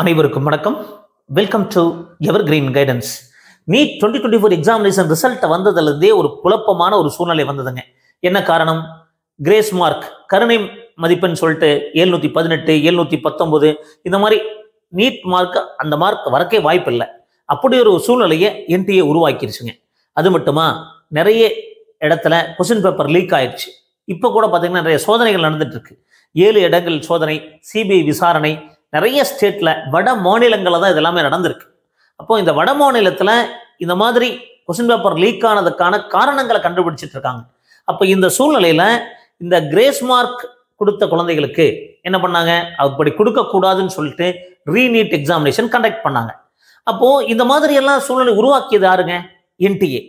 அனைவருக்கும் வணக்கம். Welcome to Evergreen guidance. NEET 2024 examination result வந்ததுலேருந்தே ஒரு குழப்பமான ஒரு சூழ்நிலை வந்ததுங்க. என்ன காரணம்? கிரேஸ் மார்க் கருணை மதிப்பெண் சொல்லிட்டு 718 719 இந்த மாதிரி நீட் மார்க் அந்த மார்க் வரக்கே வாய்ப்பு இல்லை. அப்படி ஒரு சூழ்நிலையை என்டிஏ உருவாக்கிருச்சுங்க. அது மட்டுமா, நிறைய இடத்துல கொஸ்டின் பேப்பர் லீக் ஆயிடுச்சு. இப்போ கூட பார்த்தீங்கன்னா நிறைய சோதனைகள் நடந்துட்டு இருக்கு. 7 இடங்கள் சோதனை, சிபிஐ விசாரணை, நிறைய ஸ்டேட்ல வட மாநிலங்களில் தான் இதெல்லாமே நடந்திருக்கு. அப்போ இந்த வட மாநிலத்தில் இந்த மாதிரி கொஸ்டின் பேப்பர் லீக் ஆனதுக்கான காரணங்களை கண்டுபிடிச்சிட்டு இருக்காங்க. அப்போ இந்த சூழ்நிலையில இந்த கிரேஸ் மார்க் கொடுத்த குழந்தைகளுக்கு என்ன பண்ணாங்க? அப்படி கொடுக்கக்கூடாதுன்னு சொல்லிட்டு ரீநீட் எக்ஸாமினேஷன் கண்டக்ட் பண்ணாங்க. அப்போ இந்த மாதிரி எல்லாம் சூழ்நிலை உருவாக்கியது யாருங்க? என்டிஏ.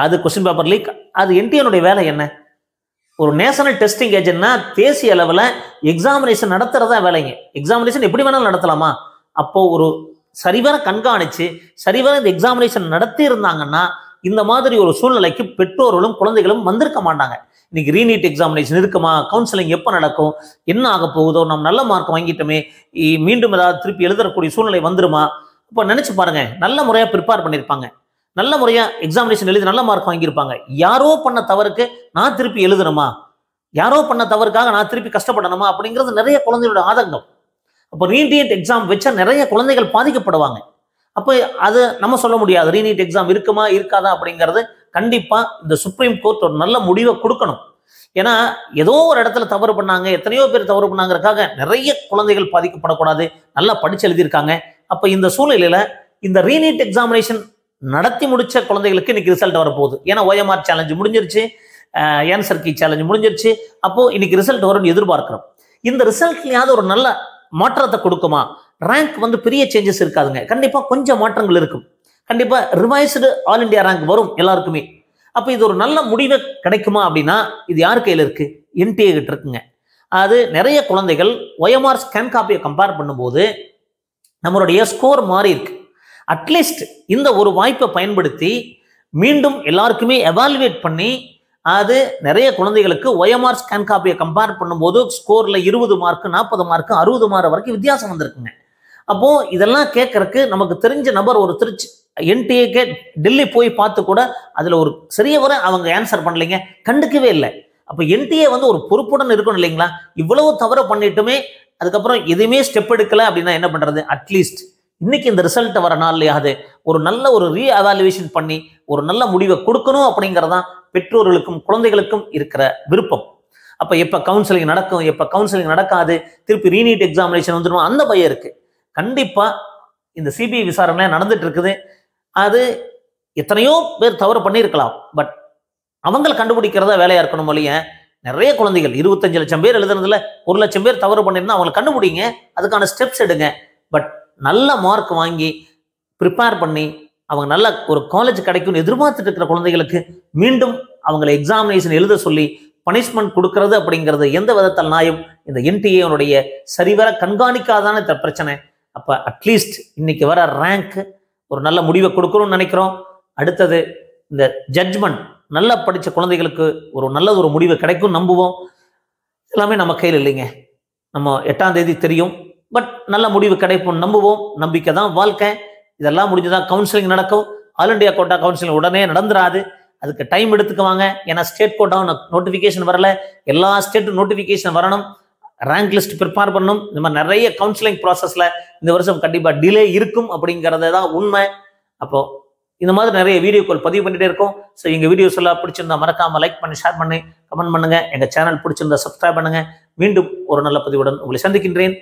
அது கொஸ்டின் பேப்பர் லீக், அது என்டிஏனுடைய வேலை என்ன? ஒரு நேஷனல் டெஸ்டிங் ஏஜென்ட்னா தேசிய அளவில் எக்ஸாமினேஷன் நடத்துறதா வேலைங்க. எக்ஸாமினேஷன் எப்படி வேணாலும் நடத்தலாமா? அப்போ ஒரு சரிவர கண்காணிச்சு சரிவர இந்த எக்ஸாமினேஷன் நடத்தி இருந்தாங்கன்னா இந்த மாதிரி ஒரு சூழ்நிலைக்கு பெற்றோர்களும் குழந்தைகளும் வந்திருக்க மாட்டாங்க. இன்னைக்கு ரீநீட் எக்ஸாமினேஷன் இருக்குமா, கவுன்சிலிங் எப்போ நடக்கும், என்ன ஆக போகுதோ, நம்ம நல்ல மார்க் வாங்கிட்டோமே, மீண்டும் ஏதாவது திருப்பி எழுதக்கூடிய சூழ்நிலை வந்துருமா? இப்போ நினைச்சு பாருங்க, நல்ல முறையாக ப்ரிப்பேர் பண்ணியிருப்பாங்க, நல்ல முறையா எக்ஸாமினேஷன் எழுதி நல்ல மார்க் வாங்கியிருப்பாங்க. யாரோ பண்ண தவறுக்கு நான் திருப்பி எழுதணுமா, யாரோ பண்ண தவறுக்காக நான் திருப்பி கஷ்டப்படணுமா அப்படிங்கிறது நிறைய குழந்தைகளோட ஆதங்கம். அப்போ ரீநீட் எக்ஸாம் வச்சா நிறைய குழந்தைகள் பாதிக்கப்படுவாங்க. அப்போ அது நம்ம சொல்ல முடியாது ரீநீட் எக்ஸாம் இருக்குமா இருக்காதா அப்படிங்கிறது. கண்டிப்பா இந்த சுப்ரீம் கோர்ட் ஒரு நல்ல முடிவை கொடுக்கணும். ஏன்னா ஏதோ ஒரு இடத்துல தவறு பண்ணாங்க, எத்தனையோ பேர் தவறு பண்ணாங்கிறதுக்காக நிறைய குழந்தைகள் பாதிக்கப்படக்கூடாது. நல்லா படிச்சு எழுதியிருக்காங்க. அப்போ இந்த சூழ்நிலையில இந்த ரீநீட் எக்ஸாமினேஷன் நடத்தி முடிச்ச குழந்தைகளுக்கு இன்னைக்கு ரிசல்ட் வரப்போகுது. ஏன்னா OMR சேலஞ்ச் முடிஞ்சிருச்சு, ஆன்சர் கீ சேலஞ்ச் முடிஞ்சிருச்சு. அப்போ இன்னைக்கு ரிசல்ட் வரும்னு எதிர்பார்க்கிறோம். இந்த ரிசல்ட்லயாவது ஒரு நல்ல மாற்றத்தை கொடுக்குமா? ரேங்க் பெரிய சேஞ்சஸ் இருக்காதுங்க. கண்டிப்பா கொஞ்சம் மாற்றங்கள் இருக்கும். கண்டிப்பா ரிவைஸ்டு ஆல் இண்டியா ரேங்க் வரும் எல்லாருக்குமே. அப்போ இது ஒரு நல்ல முடிவு கிடைக்குமா அப்படின்னா இது யார் கையில் இருக்கு? என்டிஏ கிட்ட இருக்குங்க. அது நிறைய குழந்தைகள் OMR ஸ்கேன் காப்பியை கம்பேர் பண்ணும்போது நம்மளுடைய ஸ்கோர் மாறி இருக்கு. அட்லீஸ்ட் இந்த ஒரு வாய்ப்பை பயன்படுத்தி மீண்டும் எல்லாருக்குமே எவாலுவேட் பண்ணி அது நிறைய குழந்தைகளுக்கு OMR ஸ்கேன் காப்பியை கம்பேர் பண்ணும்போது ஸ்கோர்ல 20 மார்க் 40 மார்க் 60 மார்க் வரைக்கும் வித்தியாசம் வந்திருக்குங்க. அப்போ இதெல்லாம் கேட்கறதுக்கு நமக்கு தெரிஞ்ச நபர் ஒரு திருச்சி என்டிஏக்கு டெல்லி போய் பார்த்து கூட அதுல ஒரு சரிய வர அவங்க ஆன்சர் பண்ணலைங்க, கண்டுக்கவே இல்லை. அப்போ என்டிஏ ஒரு பொறுப்புடன் இருக்கணும் இல்லைங்களா? இவ்வளவு தவறு பண்ணிட்டுமே அதுக்கப்புறம் எதுவுமே ஸ்டெப் எடுக்கல அப்படின்னா என்ன பண்றது? அட்லீஸ்ட் இன்னைக்கு இந்த ரிசல்ட் வர நாள்லையாவது ஒரு நல்ல ஒரு ரீஎவாலுவேஷன் பண்ணி ஒரு நல்ல முடிவை கொடுக்கணும் அப்படிங்கிறதான் பெற்றோர்களுக்கும் குழந்தைகளுக்கும் இருக்கிற விருப்பம். அப்ப எப்ப கவுன்சிலிங் நடக்கும், எப்ப கவுன்சிலிங் நடக்காது, திருப்பி ரீநீட் எக்ஸாமினேஷன் வந்துடும், அந்த பயம் இருக்கு. கண்டிப்பா இந்த சிபிஐ விசாரணை நடந்துட்டு இருக்குது. அது எத்தனையோ பேர் தவறு பண்ணியிருக்கலாம், பட் அவங்களை கண்டுபிடிக்கிறதா வேலையா இருக்கணும் இல்லைய? நிறைய குழந்தைகள் 25 லட்சம் பேர் எழுதுனதுல 1 லட்சம் பேர் தவறு பண்ணியிருந்தா அவங்களை கண்டுபிடிங்க, அதுக்கான ஸ்டெப்ஸ் எடுங்க. பட் நல்ல மார்க் வாங்கி ப்ரிப்பேர் பண்ணி அவங்க நல்ல ஒரு காலேஜ் கிடைக்கும்னு எதிர்பார்த்துட்டு இருக்கிற குழந்தைகளுக்கு மீண்டும் அவங்களை எக்ஸாமினேஷன் எழுத சொல்லி பனிஷ்மெண்ட் கொடுக்கறது அப்படிங்கிறது எந்த விதத்தில் நியாயம்? இந்த என்டிஏனுடைய சரிவர கண்காணிக்காதான இந்த பிரச்சனை. அப்ப அட்லீஸ்ட் இன்னைக்கு வர ரேங்க் ஒரு நல்ல முடிவை கொடுக்கணும்னு நினைக்கிறோம். அடுத்தது இந்த ஜட்ஜ்மெண்ட் நல்லா படிச்ச குழந்தைகளுக்கு ஒரு நல்ல ஒரு முடிவு கிடைக்கும் நம்புவோம். எல்லாமே நம்ம கையில் இல்லைங்க. நம்ம 8ஆம் தேதி தெரியும், பட் நல்ல முடிவு கிடைப்போம் நம்புவோம். நம்பிக்கை தான் வாழ்க்கை. இதெல்லாம் முடிஞ்சுதான் கவுன்சிலிங் நடக்கும். ஆல் இண்டியா கோட்டா கவுன்சிலிங் உடனே நடந்துராது, அதுக்கு டைம் எடுத்துக்குவாங்க. ஏன்னா ஸ்டேட் கோட்டா நோட்டிஃபிகேஷன் வரல, எல்லா ஸ்டேட்டும் நோட்டிஃபிகேஷன் வரணும், ரேங்க் லிஸ்ட் ப்ரிப்பேர் பண்ணணும். இந்த மாதிரி நிறைய கவுன்சிலிங் ப்ராசஸ்ல இந்த வருஷம் கண்டிப்பா டிலே இருக்கும் அப்படிங்கிறது தான் உண்மை. அப்போ இந்த மாதிரி நிறைய வீடியோக்கள் பதிவு பண்ணிட்டே இருக்கும். ஸோ எங்க வீடியோஸ் எல்லாம் பிடிச்சிருந்தா மறக்காம லைக் பண்ணி ஷேர் பண்ணி கமெண்ட் பண்ணுங்க. எங்க சேனல் பிடிச்சிருந்தா சப்ஸ்கிரைப் பண்ணுங்க. மீண்டும் ஒரு நல்ல பதிவுடன் உங்களை சந்திக்கின்றேன்.